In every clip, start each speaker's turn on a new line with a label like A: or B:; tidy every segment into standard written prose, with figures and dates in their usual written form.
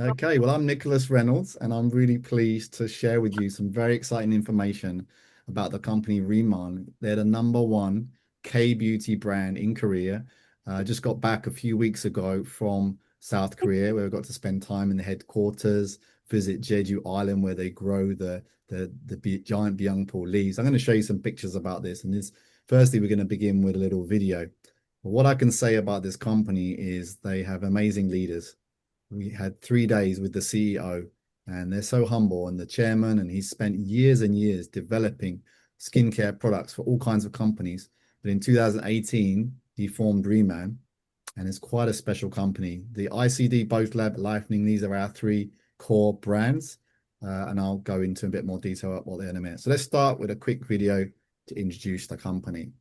A: Okay, well, I'm Nicholas Reynolds, and I'm really pleased to share with you some very exciting information about the company Reman. They're the number one K-beauty brand in Korea. I just got back a few weeks ago from South Korea, where I got to spend time in the headquarters, visit Jeju Island, where they grow the giant byungpul leaves. I'm going to show you some pictures about this. And firstly, we're going to begin with a little video. What I can say about this company is they have amazing leaders. We had 3 days with the CEO, and they're so humble, and the chairman, and he's spent years and years developing skincare products for all kinds of companies. But in 2018, he formed Reman, and it's quite a special company. The ICD, Both Lab, Lightning, these are our three core brands, and I'll go into a bit more detail about what they're in a minute. So let's start with a quick video to introduce the company.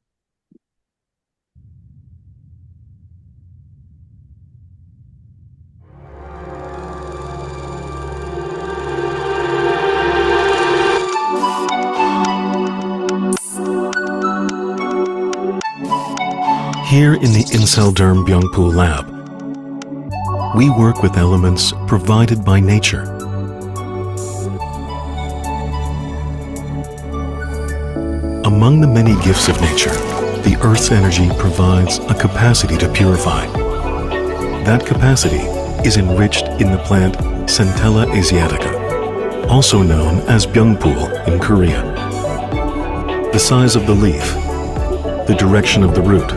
B: Here in the Inselderm Byungpul lab, we work with elements provided by nature. Among the many gifts of nature, the Earth's energy provides a capacity to purify. That capacity is enriched in the plant Centella asiatica, also known as Byungpul in Korea. The size of the leaf, the direction of the root,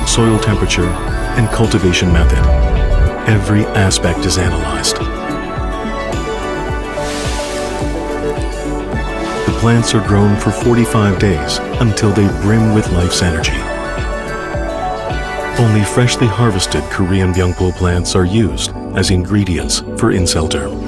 B: soil temperature, and cultivation method. Every aspect is analyzed. The plants are grown for 45 days until they brim with life's energy. Only freshly harvested Korean Byungpul plants are used as ingredients for Inselderm.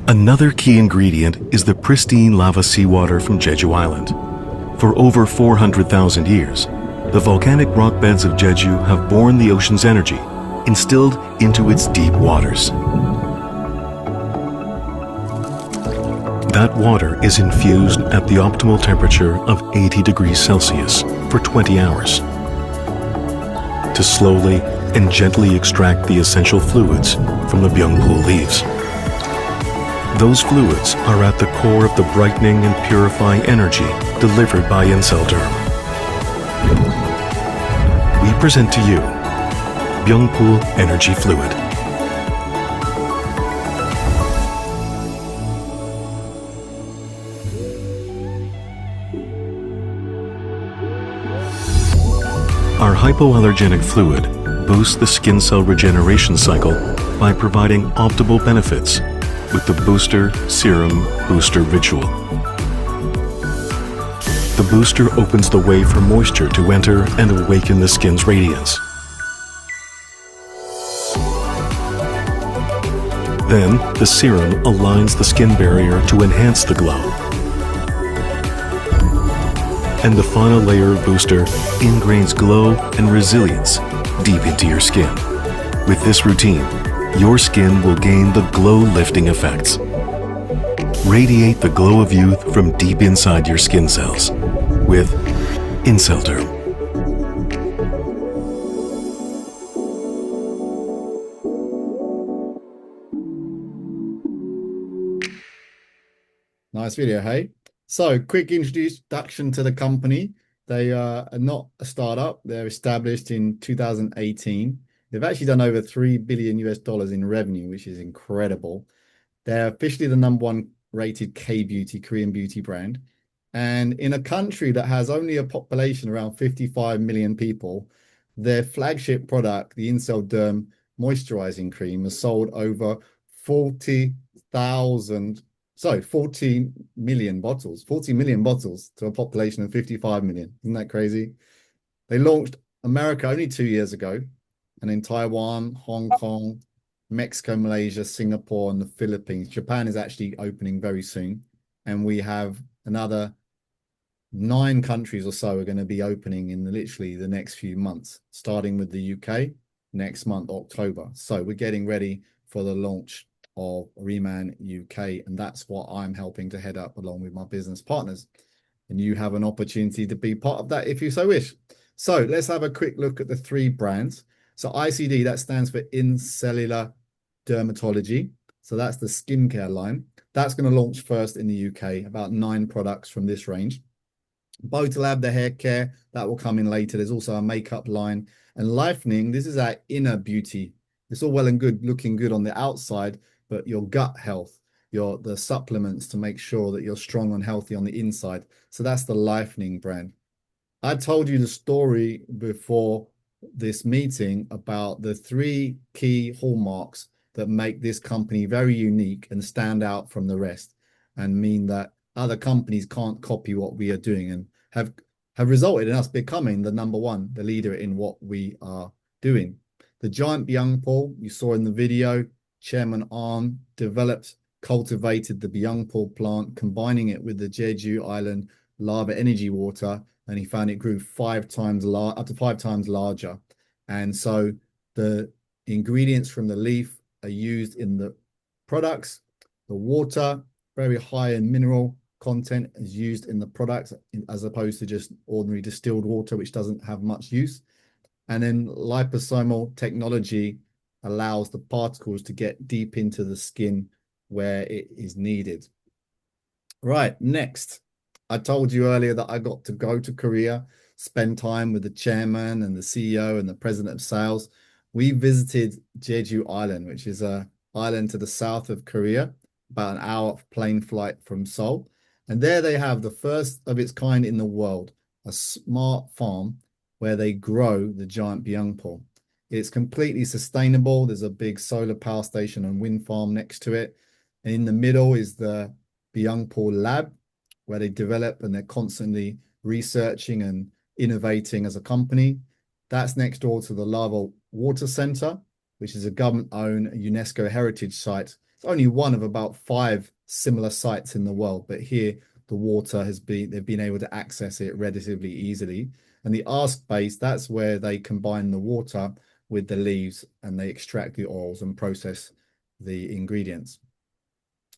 B: Another key ingredient is the pristine lava seawater from Jeju Island. For over 400,000 years, the volcanic rock beds of Jeju have borne the ocean's energy, instilled into its deep waters. That water is infused at the optimal temperature of 80 degrees Celsius for 20 hours to slowly and gently extract the essential fluids from the Byungpul leaves. Those fluids are at the core of the brightening and purifying energy delivered by Inselderm. We present to you Byungpul Energy Fluid. Our hypoallergenic fluid boosts the skin cell regeneration cycle by providing optimal benefits with the Booster Serum Booster Ritual. The booster opens the way for moisture to enter and awaken the skin's radiance. Then, the serum aligns the skin barrier to enhance the glow. And the final layer of booster ingrains glow and resilience deep into your skin. With this routine, your skin will gain the glow-lifting effects. Radiate the glow of youth from deep inside your skin cells with Inselderm.
A: Nice video, hey? So, quick introduction to the company. They are not a startup. They're established in 2018. They've actually done over $3 billion in revenue, which is incredible. They're officially the number one rated K-beauty, Korean beauty brand. And in a country that has only a population around 55 million people, their flagship product, the Inselderm Moisturizing Cream, has sold over 40 million bottles to a population of 55 million. Isn't that crazy? They launched America only 2 years ago, and in Taiwan, Hong Kong, Mexico, Malaysia, Singapore, and the Philippines. Japan is actually opening very soon. And we have another 9 countries or so are going to be opening in literally the next few months, starting with the UK next month, October. So we're getting ready for the launch of Reman UK, and that's what I'm helping to head up along with my business partners. and you have an opportunity to be part of that if you so wish. So let's have a quick look at the three brands. So ICD, that stands for In Cellular Dermatology. So that's the skincare line. That's going to launch first in the UK, about 9 products from this range. Botolab, the hair care, that will come in later. There's also a makeup line. And Lifening, this is our inner beauty. It's all well and good looking good on the outside, but your gut health, the supplements to make sure that you're strong and healthy on the inside. So that's the Lifening brand. I told you the story before this meeting about the 3 key hallmarks that make this company very unique and stand out from the rest and mean that other companies can't copy what we are doing and have resulted in us becoming the number one, the leader in what we are doing. The giant Byung Paul you saw in the video, Chairman Arn developed, cultivated the Byung Paul plant, combining it with the Jeju Island lava energy water, and he found it grew up to 5 times larger. And so the ingredients from the leaf are used in the products. The water, very high in mineral content, is used in the products as opposed to just ordinary distilled water, which doesn't have much use. And then liposomal technology allows the particles to get deep into the skin where it is needed. Right, next. I told you earlier that I got to go to Korea, spend time with the chairman and the CEO and the president of sales. We visited Jeju Island, which is a island to the south of Korea, about an hour plane flight from Seoul. And there they have the first of its kind in the world, a smart farm where they grow the giant byungpul. It's completely sustainable. There's a big solar power station and wind farm next to it. And in the middle is the Byungpul lab, where they develop and they're constantly researching and innovating as a company. That's next door to the Lava Water Center, which is a government-owned UNESCO heritage site. It's only one of about 5 similar sites in the world, but here the water they've been able to access it relatively easily. And the Ask base, that's where they combine the water with the leaves and they extract the oils and process the ingredients.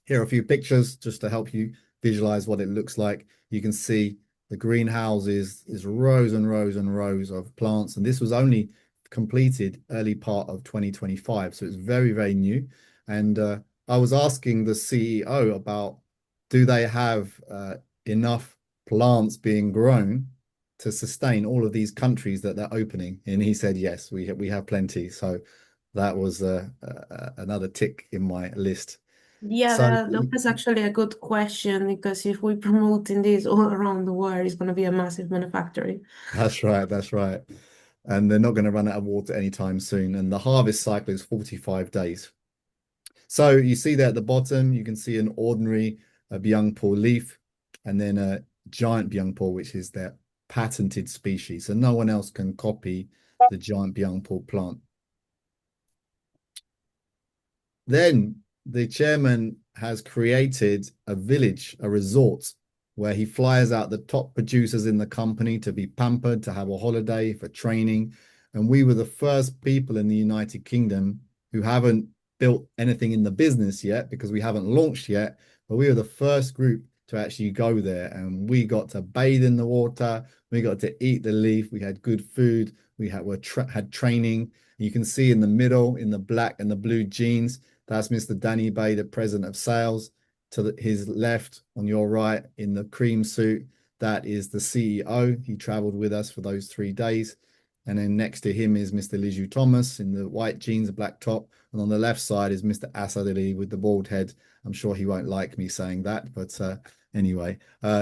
A: Here are a few pictures just to help you visualize what it looks like. You can see the greenhouse is rows and rows and rows of plants, and this was only completed early part of 2025, so it's very, very new. And I was asking the CEO about, do they have enough plants being grown to sustain all of these countries that they're opening? And he said, yes, we have plenty. So that was another tick in my list.
C: Yeah,
A: So
C: that's actually a good question because if we promoting this all around the world, it's going to be a massive manufacturing.
A: that's right, that's right. And they're not going to run out of water anytime soon. And the harvest cycle is 45 days. So you see there at the bottom, you can see an ordinary Byungpul leaf and then a giant Byungpul, which is their patented species. So no one else can copy the giant Byungpul plant. Then the chairman has created a village, a resort, where he flies out the top producers in the company to be pampered, to have a holiday for training. And we were the first people in the United Kingdom who haven't built anything in the business yet because we haven't launched yet, but we were the first group to actually go there. And we got to bathe in the water. We got to eat the leaf. We had good food. We had training. You can see in the middle, in the black and the blue jeans, that's Mr. Danny Bay, the president of sales. To his left, on your right, in the cream suit, that is the CEO. He traveled with us for those 3 days. And then next to him is Mr. Liju Thomas in the white jeans, black top. And on the left side is Mr. Asad Ali with the bald head. I'm sure he won't like me saying that, but anyway,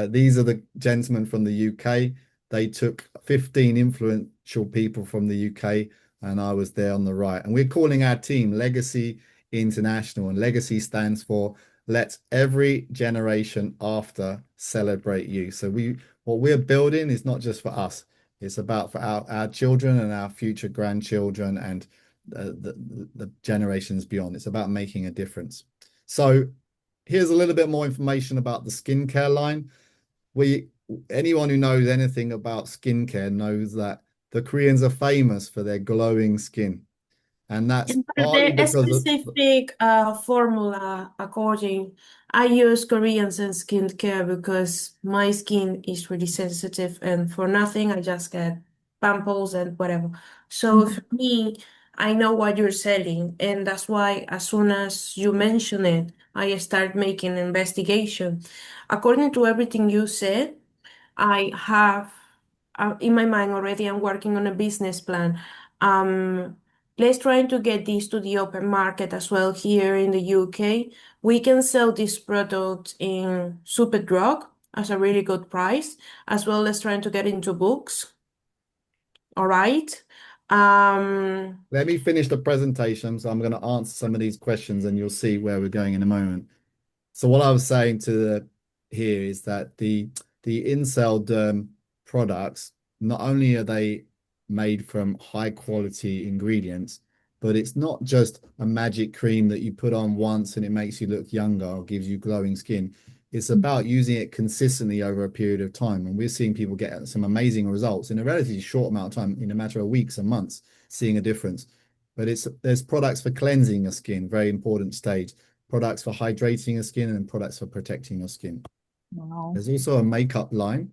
A: these are the gentlemen from the UK. They took 15 influential people from the UK, and I was there on the right. And we're calling our team Legacy International, and Legacy stands for let every generation after celebrate you. So what we're building is not just for us. It's about for our children and our future grandchildren and the generations beyond. It's about making a difference. So here's a little bit more information about the skincare line. Anyone who knows anything about skincare knows that the Koreans are famous for their glowing skin. And that's partly
C: The
A: because of
C: specific formula, according I use Korean sun skincare because my skin is really sensitive, and for nothing, I just get pimples and whatever. So for me, I know what you're selling, and that's why as soon as you mention it, I start making an investigation. According to everything you said, I have in my mind already, I'm working on a business plan. Um, let's try to get this to the open market as well here in the UK. We can sell this product in Superdrug as a really good price, as well as trying to get into books. All right. Um,
A: Let me finish the presentation. So I'm going to answer some of these questions and you'll see where we're going in a moment. So what I was saying here is that the incel derm products, not only are they made from high quality ingredients, but it's not just a magic cream that you put on once and it makes you look younger or gives you glowing skin. It's about using it consistently over a period of time. And we're seeing people get some amazing results in a relatively short amount of time, in a matter of weeks and months, seeing a difference. But there's products for cleansing your skin, very important stage, products for hydrating your skin, and products for protecting your skin.
D: Wow.
A: There's also a makeup line,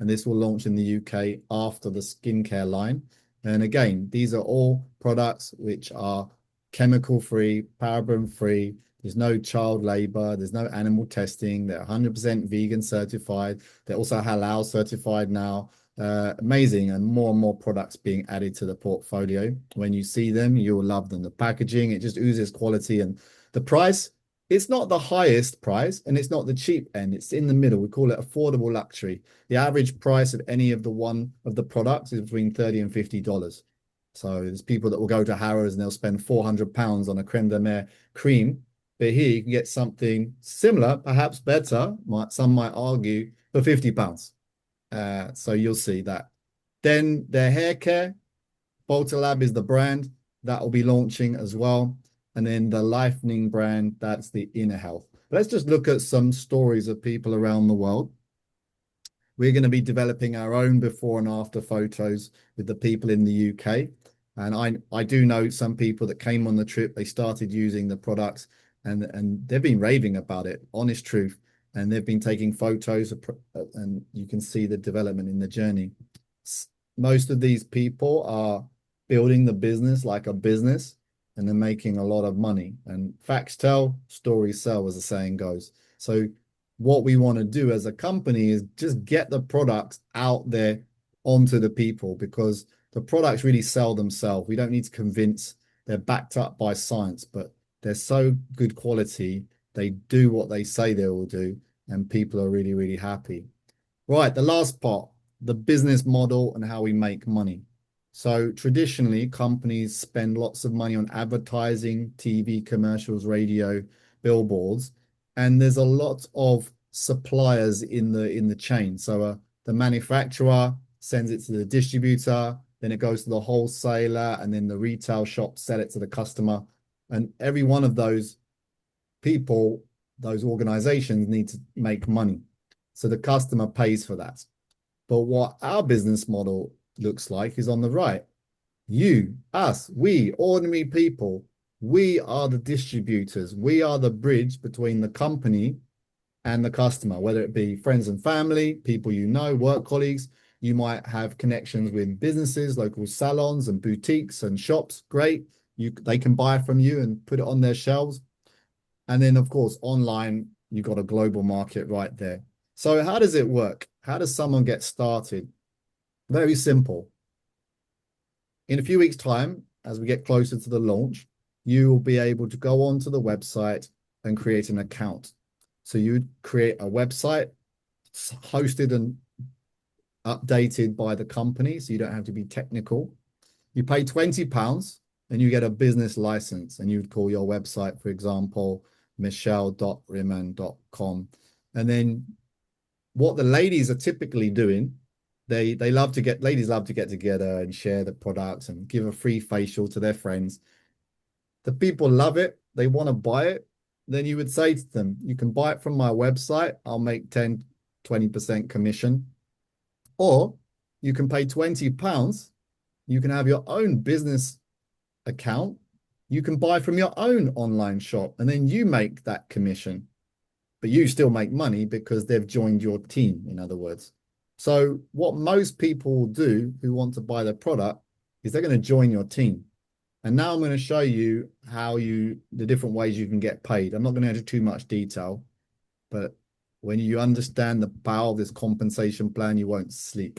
A: and this will launch in the UK after the skincare line. And again, these are all products which are chemical free, paraben free. There's no child labor. There's no animal testing. They're 100% vegan certified. They're also halal certified now. Amazing, and more products being added to the portfolio. When you see them, you'll love them. The packaging, it just oozes quality, and the price, it's not the highest price and it's not the cheap end. It's in the middle. We call it affordable luxury. The average price of any of the products is between $30 and $50. So there's people that will go to Harrods and they'll spend £400 on a creme de mer cream. But here you can get something similar, perhaps better, some might argue, for £50. So you'll see that. Then their hair care, Lab is the brand that will be launching as well. And then the Lightening brand, that's the inner health. Let's just look at some stories of people around the world. We're going to be developing our own before and after photos with the people in the UK. And I do know some people that came on the trip, they started using the products and they've been raving about it, honest truth. And they've been taking photos and you can see the development in the journey. Most of these people are building the business like a business, and they're making a lot of money. And facts tell, stories sell, as the saying goes. So what we want to do as a company is just get the products out there onto the people, because the products really sell themselves. We don't need to convince. They're backed up by science, but they're so good quality. They do what they say they will do, and people are really, really happy. Right, the last part, the business model and how we make money. So traditionally, companies spend lots of money on advertising, TV commercials, radio, billboards, and there's a lot of suppliers in the chain. So the manufacturer sends it to the distributor, then it goes to the wholesaler, and then the retail shop sell it to the customer. And every one of those people, those organizations need to make money. So the customer pays for that. But what our business model looks like is on the right. You, us, we, ordinary people, we are the distributors. We are the bridge between the company and the customer, whether it be friends and family, people you know, work colleagues. You might have connections with businesses, local salons and boutiques and shops. Great. They can buy from you and put it on their shelves. And then, of course, online, you've got a global market right there. So how does it work? How does someone get started? Very simple. In a few weeks' time, as we get closer to the launch, you will be able to go onto the website and create an account. So you create a website hosted and updated by the company, so you don't have to be technical. You pay £20 and you get a business license, and you'd call your website, for example, michelle.riman.com. And then what the ladies are typically doing, ladies love to get together and share the products and give a free facial to their friends. The people love it. They want to buy it. Then you would say to them, you can buy it from my website. I'll make 10, 20% commission. Or you can pay £20. You can have your own business account. You can buy from your own online shop, and then you make that commission. but you still make money because they've joined your team, in other words. So what most people do who want to buy the product is they're going to join your team. And now I'm going to show you the different ways you can get paid. I'm not going to go into too much detail, but when you understand the power of this compensation plan, you won't sleep.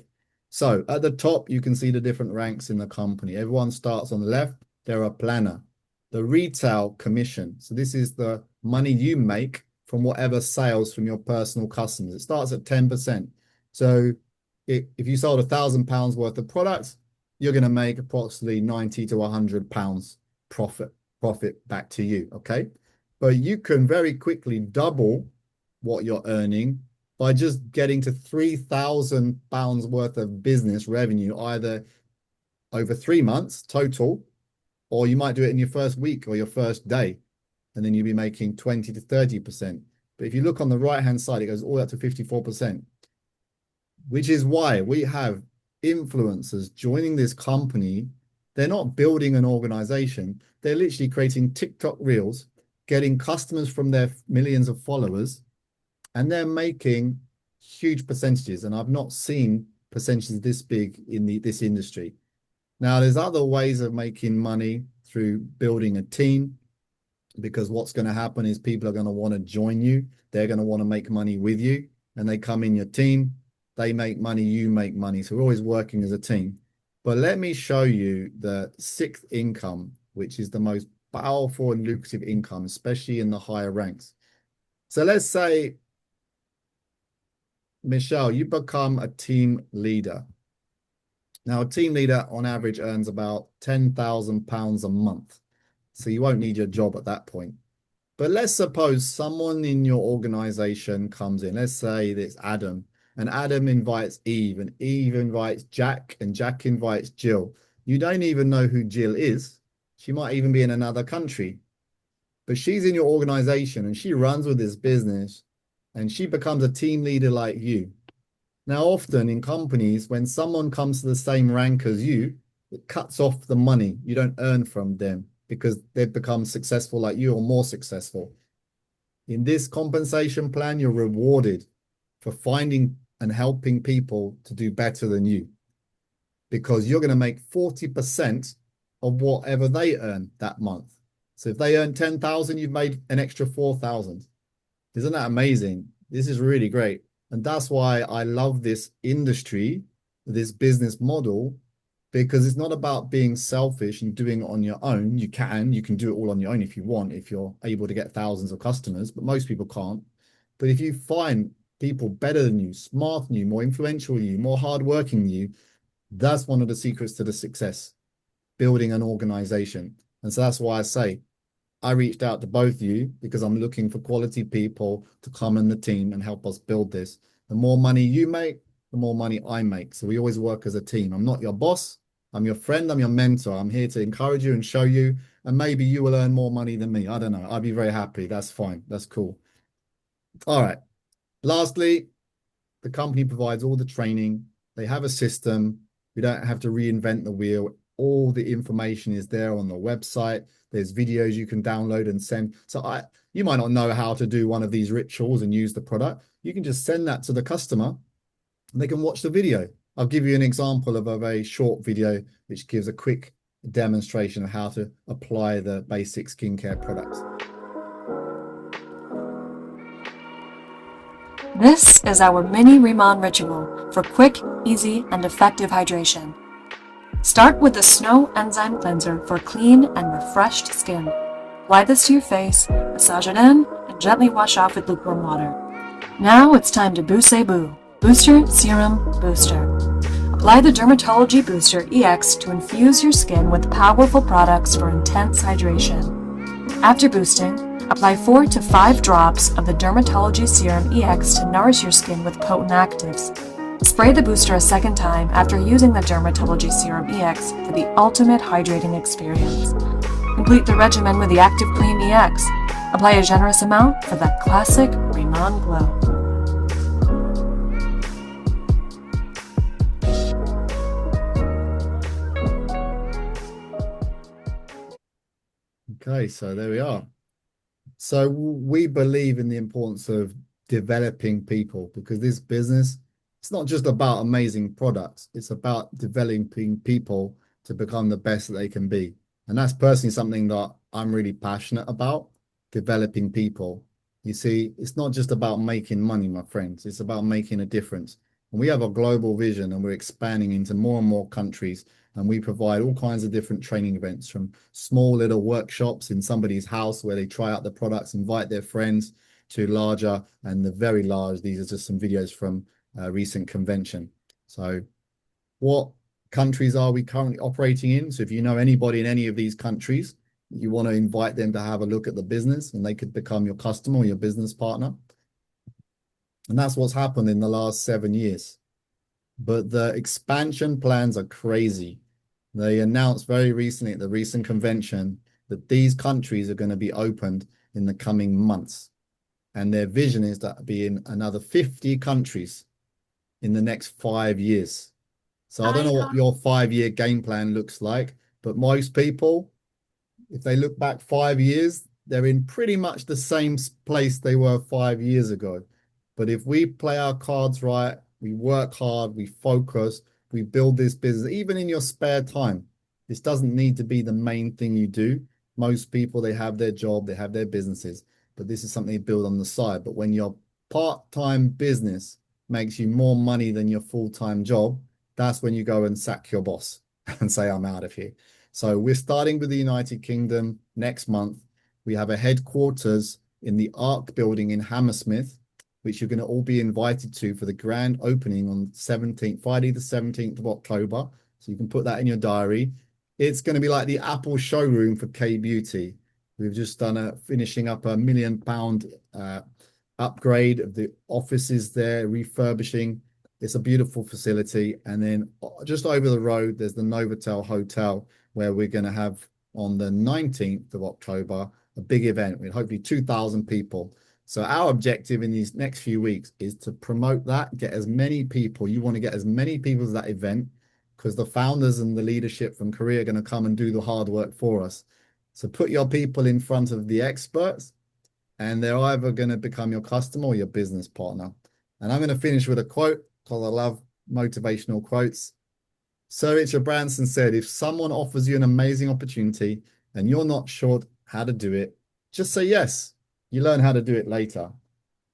A: So at the top, you can see the different ranks in the company. Everyone starts on the left. They're a planner. The retail commission. So this is the money you make from whatever sales from your personal customers. It starts at 10%. So if you sold £1,000 worth of products, you're going to make approximately 90 to £100 profit back to you. Okay. But you can very quickly double what you're earning by just getting to £3,000 worth of business revenue, either over 3 months total, or you might do it in your first week or your first day, and then you'll be making 20 to 30%. But if you look on the right-hand side, it goes all up to 54%, which is why we have influencers joining this company. They're not building an organization. They're literally creating TikTok reels, getting customers from their millions of followers, and they're making huge percentages. And I've not seen percentages this big in this industry. Now, there's other ways of making money through building a team, because what's going to happen is people are going to want to join you. They're going to want to make money with you, and they come in your team. They make money, you make money. So we're always working as a team. But let me show you the sixth income, which is the most powerful and lucrative income, especially in the higher ranks. So let's say, Michelle, you become a team leader. Now, a team leader on average earns about £10,000 a month. So you won't need your job at that point. But let's suppose someone in your organization comes in. Let's say it's Adam, and Adam invites Eve, and Eve invites Jack, and Jack invites Jill. You don't even know who Jill is. She might even be in another country, but she's in your organization and she runs with this business, and she becomes a team leader like you. Now, often in companies, when someone comes to the same rank as you, it cuts off the money. You don't earn from them because they've become successful like you or more successful. In this compensation plan, you're rewarded for finding and helping people to do better than you, because you're going to make 40% of whatever they earn that month. So if they earn 10,000, you've made an extra 4,000. Isn't that amazing? This is really great. And that's why I love this industry, this business model, because it's not about being selfish and doing it on your own. You can do it all on your own if you want, if you're able to get thousands of customers, but most people can't. But if you find people better than you, smarter than you, more influential than you, more hardworking than you, that's one of the secrets to the success, building an organization. And so that's why I say, I reached out to both of you because I'm looking for quality people to come in the team and help us build this. The more money you make, the more money I make. So we always work as a team. I'm not your boss. I'm your friend. I'm your mentor. I'm here to encourage you and show you, and maybe you will earn more money than me. I don't know. I'd be very happy. That's fine. That's cool. All right. Lastly, the company provides all the training. They have a system. We don't have to reinvent the wheel. All the information is there on the website. There's videos you can download and send. So you might not know how to do one of these rituals and use the product. You can just send that to the customer and they can watch the video. I'll give you an example of a very short video which gives a quick demonstration of how to apply the basic skincare products.
D: This is our mini Riman ritual for quick, easy, and effective hydration. Start with the Snow Enzyme Cleanser for clean and refreshed skin. Apply this to your face, massage it in, and gently wash off with lukewarm water. Now it's time to Boo Booster Serum Booster. Apply the Dermatology Booster EX to infuse your skin with powerful products for intense hydration. After boosting, apply 4 to 5 drops of the Dermatology Serum EX to nourish your skin with potent actives. Spray the booster a second time after using the Dermatology Serum EX for the ultimate hydrating experience. Complete the regimen with the Active Cream EX. Apply a generous amount for that classic Riman glow.
A: Okay, so there we are. So we believe in the importance of developing people because this business, it's not just about amazing products, it's about developing people to become the best that they can be. And that's personally something that I'm really passionate about, developing people. You see, it's not just about making money, my friends, it's about making a difference. And we have a global vision and we're expanding into more and more countries. And we provide all kinds of different training events from small little workshops in somebody's house where they try out the products, invite their friends, to larger and the very large. These are just some videos from a recent convention. So what countries are we currently operating in? So if you know anybody in any of these countries, you want to invite them to have a look at the business and they could become your customer or your business partner. And that's what's happened in the last 7 years. But the expansion plans are crazy. They announced very recently at the recent convention that these countries are going to be opened in the coming months. And their vision is to be in another 50 countries in the next 5 years. So I don't
C: I
A: know what your 5 year game plan looks like, but most people, if they look back 5 years, they're in pretty much the same place they were 5 years ago. But if we play our cards right, we work hard, we focus, we build this business, even in your spare time. This doesn't need to be the main thing you do. Most people, they have their job, they have their businesses, but this is something you build on the side. But when your part-time business makes you more money than your full-time job, that's when you go and sack your boss and say, I'm out of here. So we're starting with the United Kingdom next month. We have a headquarters in the Arc building in Hammersmith, which you're going to all be invited to for the grand opening on 17th, Friday, the 17th of October. So you can put that in your diary. It's going to be like the Apple showroom for K-Beauty. We've just done finishing up a £1 million upgrade of the offices there, refurbishing. It's a beautiful facility. And then just over the road, there's the Novotel Hotel, where we're going to have on the 19th of October a big event with hopefully 2,000 people. So our objective in these next few weeks is to promote that, get as many people. You want to get as many people to that event because the founders and the leadership from Korea are going to come and do the hard work for us. So put your people in front of the experts and they're either going to become your customer or your business partner. And I'm going to finish with a quote because I love motivational quotes. Sir Richard Branson said, if someone offers you an amazing opportunity and you're not sure how to do it, just say yes. You learn how to do it later.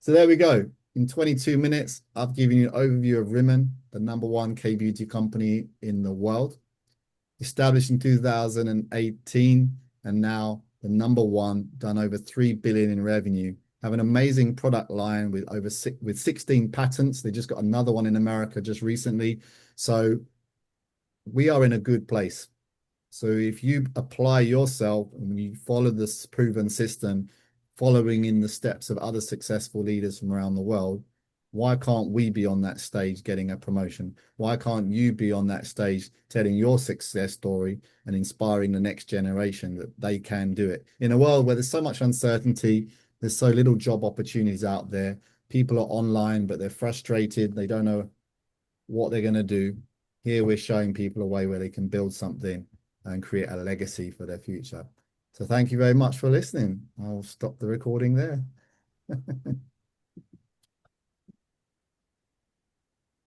A: So there we go. In 22 minutes, I've given you an overview of Riman, the #1 K-beauty company in the world. Established in 2018 and now the #1, done over 3 billion in revenue. Have an amazing product line with 16 patents. They just got another one in America just recently. So we are in a good place. So if you apply yourself and you follow this proven system, following in the steps of other successful leaders from around the world, why can't we be on that stage getting a promotion? Why can't you be on that stage telling your success story and inspiring the next generation that they can do it? In a world where there's so much uncertainty, there's so little job opportunities out there, people are online, but they're frustrated. They don't know what they're going to do. Here we're showing people a way where they can build something and create a legacy for their future. So thank you very much for listening. I'll stop the recording there.